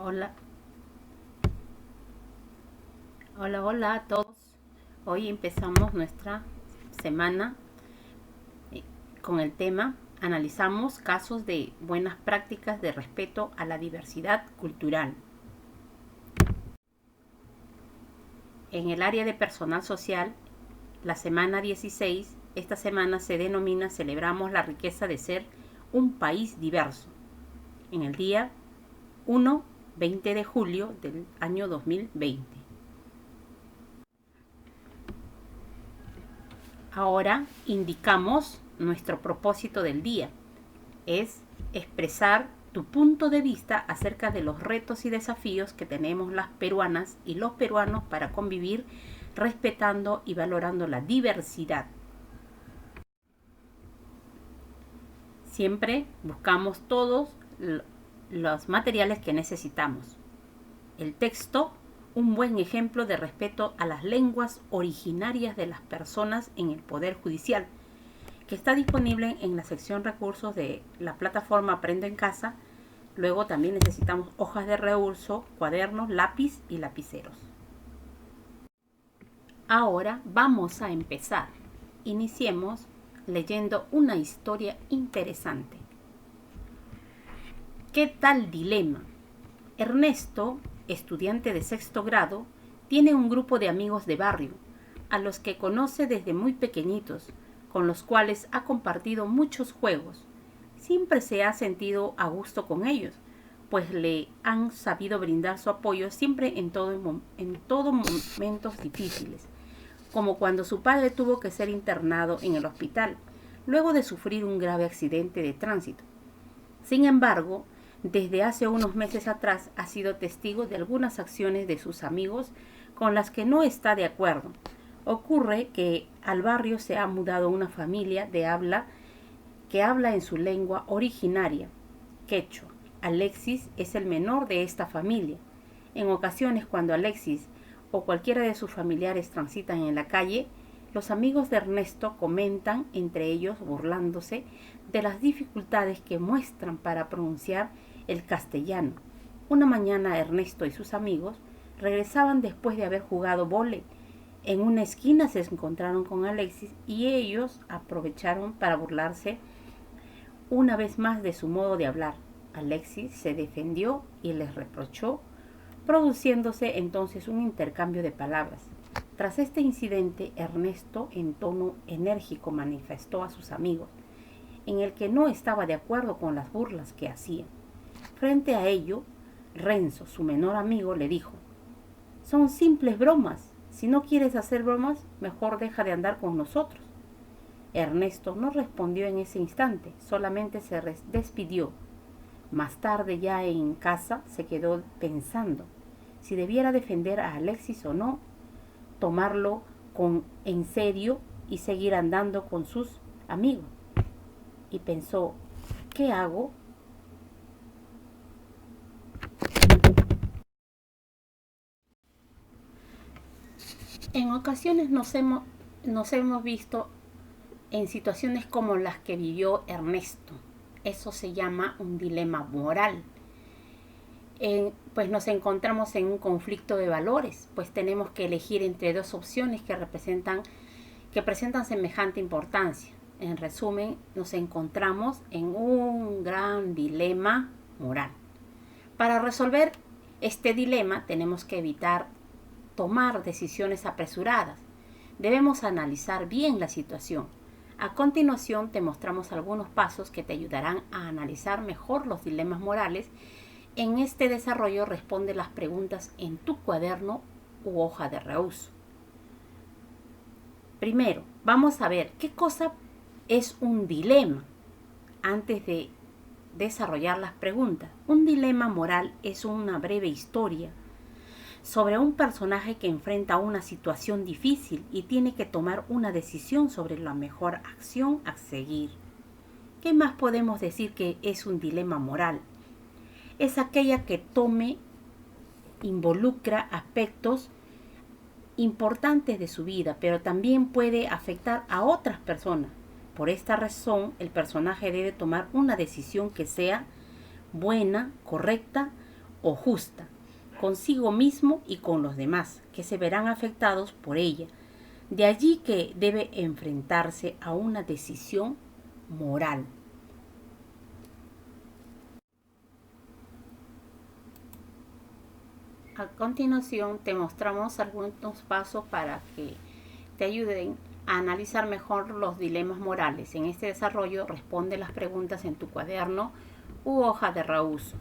Hola, hola a todos. Hoy empezamos nuestra semana eh, con el tema analizamos casos de buenas prácticas de respeto a la diversidad cultural. En el área de personal social, la semana 16, esta semana se denomina Celebramos la riqueza de ser un país diverso. En el día 20 de julio del año 2020. Ahora indicamos nuestro propósito del día. Es expresar tu punto de vista acerca de los retos y desafíos que tenemos las peruanas y los peruanos para convivir respetando y valorando la diversidad. Siempre buscamos todos los materiales que necesitamos. El texto, un buen ejemplo de respeto a las lenguas originarias de las personas en el Poder Judicial, que está disponible en la sección recursos de la plataforma Aprendo en Casa. Luego también necesitamos hojas de recurso, cuadernos, lápiz y lapiceros. Ahora vamos a empezar. Iniciemos leyendo una historia interesante. ¿Qué tal dilema? Ernesto, estudiante de sexto grado, tiene un grupo de amigos de barrio, a los que conoce desde muy pequeñitos, con los cuales ha compartido muchos juegos. Siempre se ha sentido a gusto con ellos, pues le han sabido brindar su apoyo siempre en todo momentos difíciles, como cuando su padre tuvo que ser internado en el hospital, luego de sufrir un grave accidente de tránsito. Sin embargo, desde hace unos meses atrás ha sido testigo de algunas acciones de sus amigos con las que no está de acuerdo. Ocurre que al barrio se ha mudado una familia que habla en su lengua originaria, quechua. Alexis es el menor de esta familia. En ocasiones, cuando Alexis o cualquiera de sus familiares transitan en la calle, los amigos de Ernesto comentan entre ellos, burlándose de las dificultades que muestran para pronunciar el castellano. Una mañana Ernesto y sus amigos regresaban después de haber jugado vóley. En una esquina se encontraron con Alexis y ellos aprovecharon para burlarse una vez más de su modo de hablar. Alexis se defendió y les reprochó, produciéndose entonces un intercambio de palabras. Tras este incidente, Ernesto, en tono enérgico, manifestó a sus amigos en el que no estaba de acuerdo con las burlas que hacían. Frente a ello, Renzo, su menor amigo, le dijo: son simples bromas. Si no quieres hacer bromas, mejor deja de andar con nosotros. Ernesto no respondió en ese instante, solamente se despidió. Más tarde, ya en casa, se quedó pensando si debiera defender a Alexis o no, tomarlo en serio y seguir andando con sus amigos. Y pensó: ¿qué hago? En ocasiones nos hemos visto en situaciones como las que vivió Ernesto. Eso se llama un dilema moral. Pues nos encontramos en un conflicto de valores, pues tenemos que elegir entre dos opciones que presentan semejante importancia. En resumen, nos encontramos en un gran dilema moral. Para resolver este dilema tenemos que evitar tomar decisiones apresuradas. Debemos analizar bien la situación. A continuación te mostramos algunos pasos que te ayudarán a analizar mejor los dilemas morales. En este desarrollo responde las preguntas en tu cuaderno u hoja de reuso. Primero, vamos a ver qué cosa es un dilema antes de desarrollar las preguntas. Un dilema moral es una breve historia sobre un personaje que enfrenta una situación difícil y tiene que tomar una decisión sobre la mejor acción a seguir. ¿Qué más podemos decir que es un dilema moral? Es aquella que involucra aspectos importantes de su vida, pero también puede afectar a otras personas. Por esta razón, el personaje debe tomar una decisión que sea buena, correcta o justa, consigo mismo y con los demás, que se verán afectados por ella. De allí que debe enfrentarse a una decisión moral. A continuación te mostramos algunos pasos para que te ayuden a analizar mejor los dilemas morales. En este desarrollo responde las preguntas en tu cuaderno u hoja de reuso.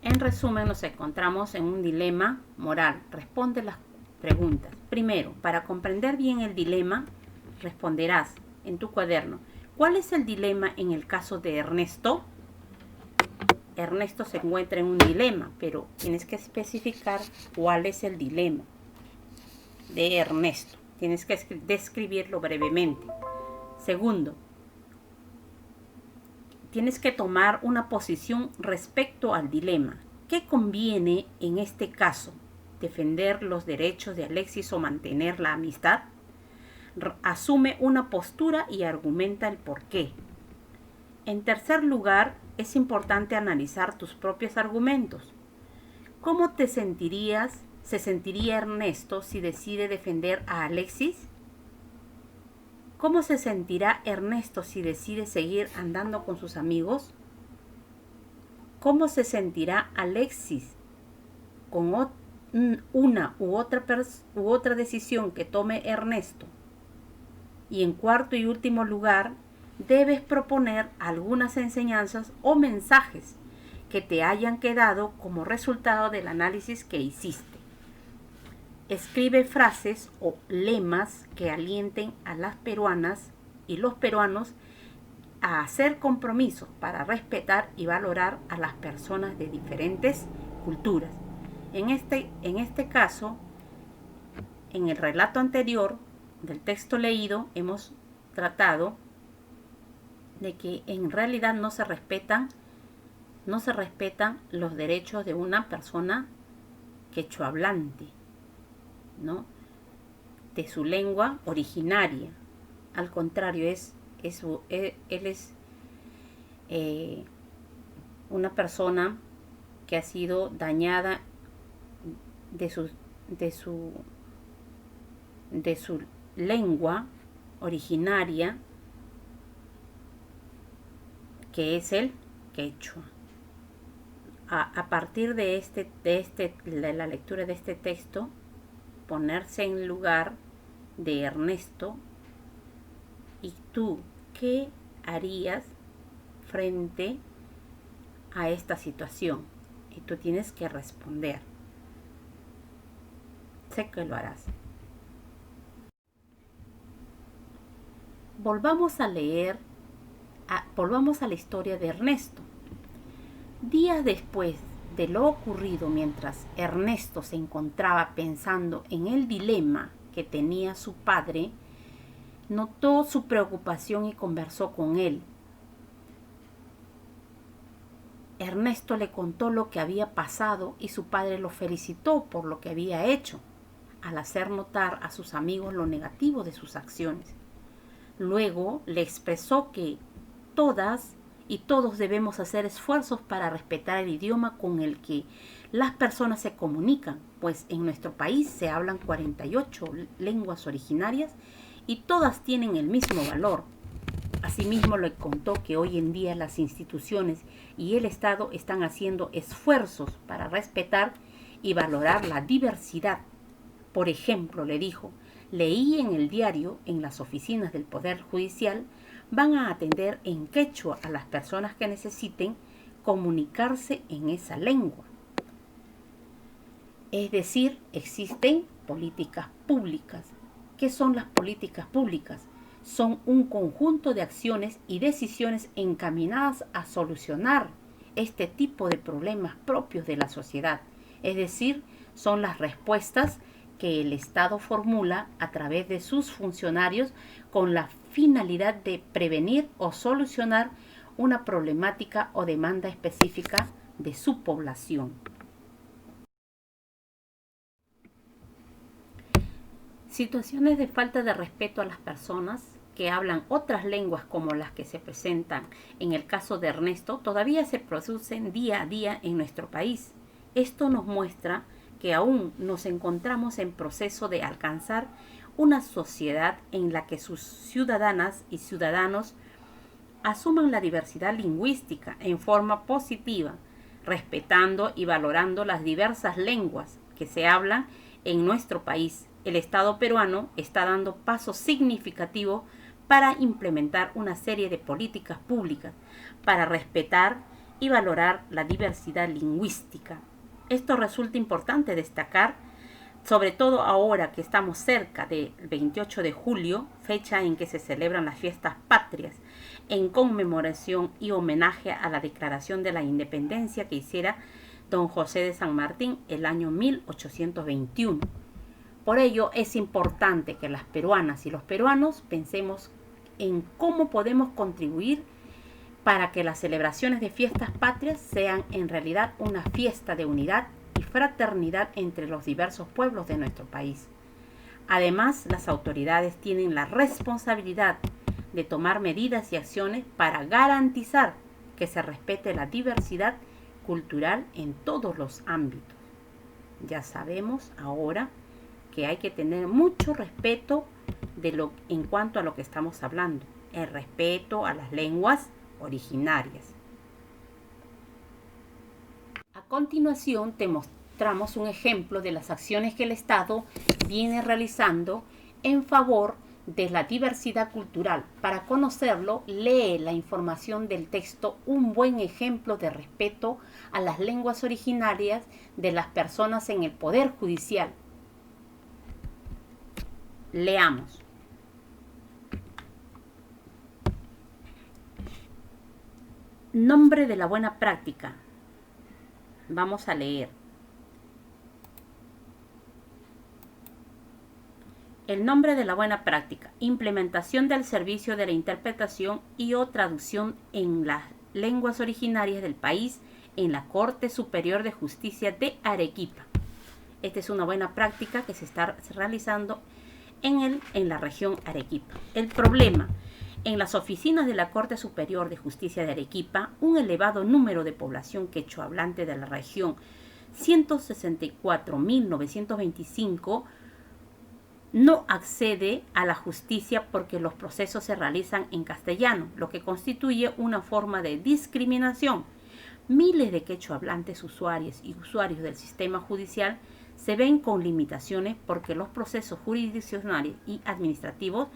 En resumen, nos encontramos en un dilema moral. Responde las preguntas. Primero, para comprender bien el dilema, responderás en tu cuaderno: ¿cuál es el dilema en el caso de Ernesto? Ernesto se encuentra en un dilema, pero tienes que especificar cuál es el dilema de Ernesto. Tienes que describirlo brevemente. Segundo, tienes que tomar una posición respecto al dilema. ¿Qué conviene en este caso? ¿Defender los derechos de Alexis o mantener la amistad? Asume una postura y argumenta el por qué. En tercer lugar, es importante analizar tus propios argumentos. ¿Cómo se sentiría Ernesto si decide defender a Alexis? ¿Cómo se sentirá Ernesto si decide seguir andando con sus amigos? ¿Cómo se sentirá Alexis con una u otra decisión que tome Ernesto? Y en cuarto y último lugar, debes proponer algunas enseñanzas o mensajes que te hayan quedado como resultado del análisis que hiciste. Escribe frases o lemas que alienten a las peruanas y los peruanos a hacer compromisos para respetar y valorar a las personas de diferentes culturas. En este caso, en el relato anterior del texto leído, hemos tratado de que en realidad no se respetan los derechos de una persona quechohablante, ¿no?, de su lengua originaria. Al contrario, él es una persona que ha sido dañada de su lengua originaria, que es el quechua. A partir de la lectura de este texto, ponerse en lugar de Ernesto, y tú, ¿qué harías frente a esta situación? Y tú tienes que responder. Sé que lo harás. Volvamos a la historia de Ernesto. Días después de lo ocurrido, mientras Ernesto se encontraba pensando en el dilema que tenía su padre, notó su preocupación y conversó con él. Ernesto le contó lo que había pasado y su padre lo felicitó por lo que había hecho, al hacer notar a sus amigos lo negativo de sus acciones. Luego le expresó que todas y todos debemos hacer esfuerzos para respetar el idioma con el que las personas se comunican, pues en nuestro país se hablan 48 lenguas originarias y todas tienen el mismo valor. Asimismo, le contó que hoy en día las instituciones y el Estado están haciendo esfuerzos para respetar y valorar la diversidad. Por ejemplo, le dijo: leí en el diario, en las oficinas del Poder Judicial, van a atender en quechua a las personas que necesiten comunicarse en esa lengua. Es decir, existen políticas públicas. ¿Qué son las políticas públicas? Son un conjunto de acciones y decisiones encaminadas a solucionar este tipo de problemas propios de la sociedad. Es decir, son las respuestas que el Estado formula a través de sus funcionarios con la finalidad de prevenir o solucionar una problemática o demanda específica de su población. Situaciones de falta de respeto a las personas que hablan otras lenguas como las que se presentan en el caso de Ernesto todavía se producen día a día en nuestro país. Esto nos muestra que aún nos encontramos en proceso de alcanzar una sociedad en la que sus ciudadanas y ciudadanos asuman la diversidad lingüística en forma positiva, respetando y valorando las diversas lenguas que se hablan en nuestro país. El Estado peruano está dando pasos significativos para implementar una serie de políticas públicas para respetar y valorar la diversidad lingüística. Esto resulta importante destacar, sobre todo ahora que estamos cerca del 28 de julio, fecha en que se celebran las fiestas patrias, en conmemoración y homenaje a la declaración de la independencia que hiciera don José de San Martín el año 1821. Por ello es importante que las peruanas y los peruanos pensemos en cómo podemos contribuir para que las celebraciones de fiestas patrias sean en realidad una fiesta de unidad y fraternidad entre los diversos pueblos de nuestro país. Además, las autoridades tienen la responsabilidad de tomar medidas y acciones para garantizar que se respete la diversidad cultural en todos los ámbitos. Ya sabemos ahora que hay que tener mucho respeto en cuanto a lo que estamos hablando, el respeto a las lenguas originarias. A continuación te mostramos un ejemplo de las acciones que el Estado viene realizando en favor de la diversidad cultural. Para conocerlo, lee la información del texto Un buen ejemplo de respeto a las lenguas originarias de las personas en el Poder Judicial. Leamos. Nombre de la buena práctica. Vamos a leer. El nombre de la buena práctica. Implementación del servicio de la interpretación y o traducción en las lenguas originarias del país en la Corte Superior de Justicia de Arequipa. Esta es una buena práctica que se está realizando en la región Arequipa. El problema. En las oficinas de la Corte Superior de Justicia de Arequipa, un elevado número de población quechua hablante de la región 164.925 no accede a la justicia porque los procesos se realizan en castellano, lo que constituye una forma de discriminación. Miles de quechua hablantes usuarios y usuarios del sistema judicial se ven con limitaciones porque los procesos jurisdiccionales y administrativos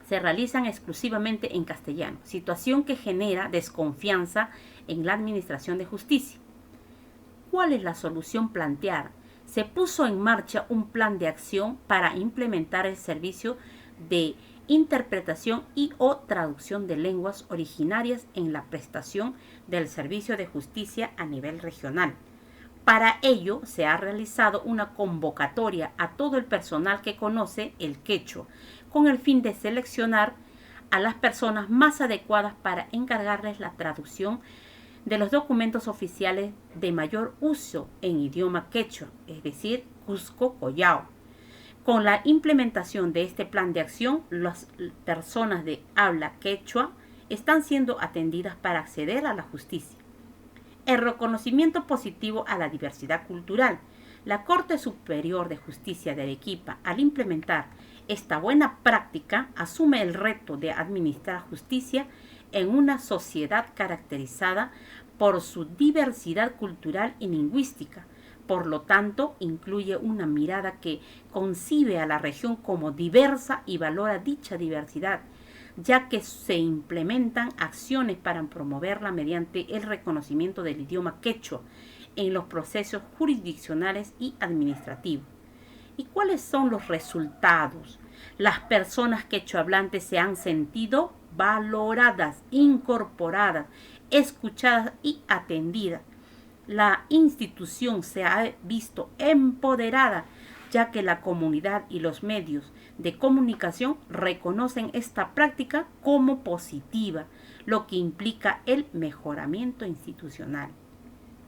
se realizan exclusivamente en castellano, situación que genera desconfianza en la administración de justicia. ¿Cuál es la solución planteada? Se puso en marcha un plan de acción para implementar el servicio de interpretación y o traducción de lenguas originarias en la prestación del servicio de justicia a nivel regional. Para ello se ha realizado una convocatoria a todo el personal que conoce el quechua, con el fin de seleccionar a las personas más adecuadas para encargarles la traducción de los documentos oficiales de mayor uso en idioma quechua, es decir, Cusco Collao. Con la implementación de este plan de acción, las personas de habla quechua están siendo atendidas para acceder a la justicia. El reconocimiento positivo a la diversidad cultural. La Corte Superior de Justicia de Arequipa, al implementar esta buena práctica, asume el reto de administrar justicia en una sociedad caracterizada por su diversidad cultural y lingüística. Por lo tanto, incluye una mirada que concibe a la región como diversa y valora dicha diversidad, ya que se implementan acciones para promoverla mediante el reconocimiento del idioma quechua en los procesos jurisdiccionales y administrativos. ¿Y cuáles son los resultados? Las personas quechohablantes se han sentido valoradas, incorporadas, escuchadas y atendidas. La institución se ha visto empoderada, ya que la comunidad y los medios de comunicación reconocen esta práctica como positiva, lo que implica el mejoramiento institucional.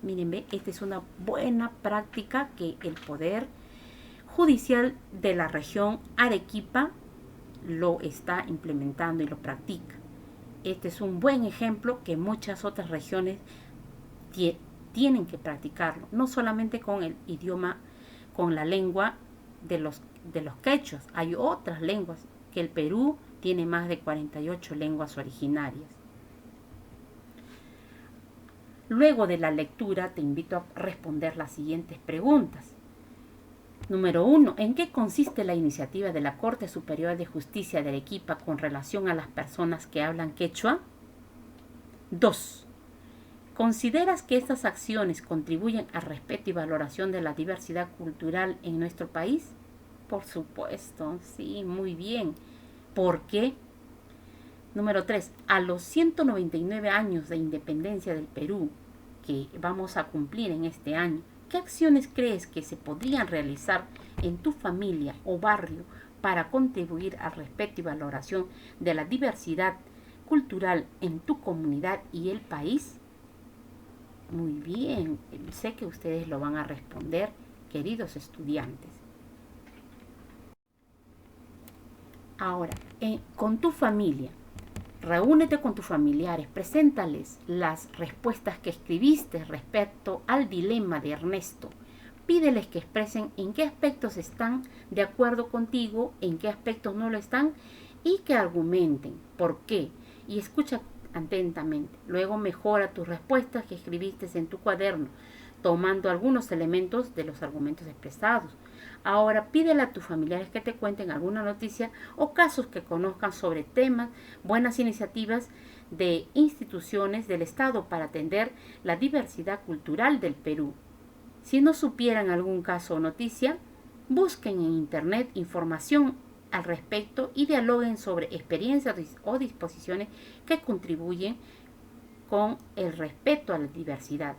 Miren, esta es una buena práctica que el Poder Judicial de la región Arequipa lo está implementando y lo practica. Este es un buen ejemplo que muchas otras regiones tienen que practicarlo, no solamente con el idioma, con la lengua de los quechuas. Hay otras lenguas, que el Perú tiene más de 48 lenguas originarias. Luego de la lectura te invito a responder las siguientes preguntas. Número 1. ¿En qué consiste la iniciativa de la Corte Superior de Justicia de Arequipa con relación a las personas que hablan quechua? 2. ¿Consideras que estas acciones contribuyen al respeto y valoración de la diversidad cultural en nuestro país? Por supuesto, sí, muy bien. ¿Por qué? Número 3. A los 199 años de independencia del Perú, que vamos a cumplir en este año, ¿qué acciones crees que se podrían realizar en tu familia o barrio para contribuir al respeto y valoración de la diversidad cultural en tu comunidad y el país? Muy bien, sé que ustedes lo van a responder, queridos estudiantes. Ahora, con tu familia, reúnete con tus familiares, preséntales las respuestas que escribiste respecto al dilema de Ernesto. Pídeles que expresen en qué aspectos están de acuerdo contigo, en qué aspectos no lo están y que argumenten por qué. Y escucha atentamente. Luego mejora tus respuestas que escribiste en tu cuaderno, tomando algunos elementos de los argumentos expresados. Ahora pídele a tus familiares que te cuenten alguna noticia o casos que conozcan sobre temas, buenas iniciativas de instituciones del Estado para atender la diversidad cultural del Perú. Si no supieran algún caso o noticia, busquen en internet información al respecto y dialoguen sobre experiencias o disposiciones que contribuyen con el respeto a la diversidad.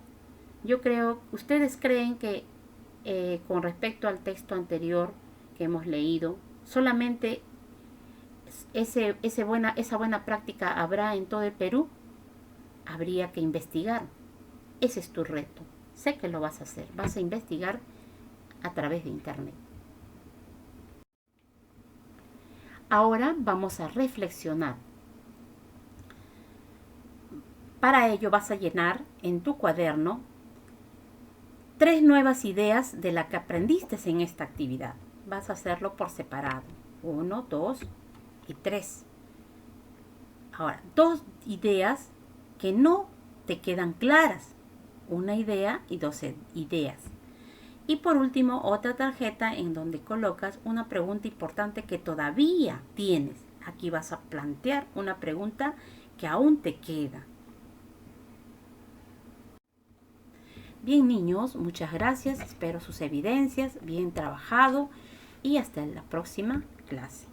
Ustedes creen que con respecto al texto anterior que hemos leído, solamente esa buena práctica habrá en todo el Perú. Habría que investigar. Ese es tu reto. Sé que lo vas a hacer. Vas a investigar a través de internet. Ahora vamos a reflexionar. Para ello vas a llenar en tu cuaderno 3 nuevas ideas de la que aprendiste en esta actividad. Vas a hacerlo por separado. 1, 2 y 3. Ahora, 2 ideas que no te quedan claras. Una idea y 2 ideas. Y por último, otra tarjeta en donde colocas una pregunta importante que todavía tienes. Aquí vas a plantear una pregunta que aún te queda. Bien, niños, muchas gracias. Espero sus evidencias. Bien trabajado. Y hasta la próxima clase.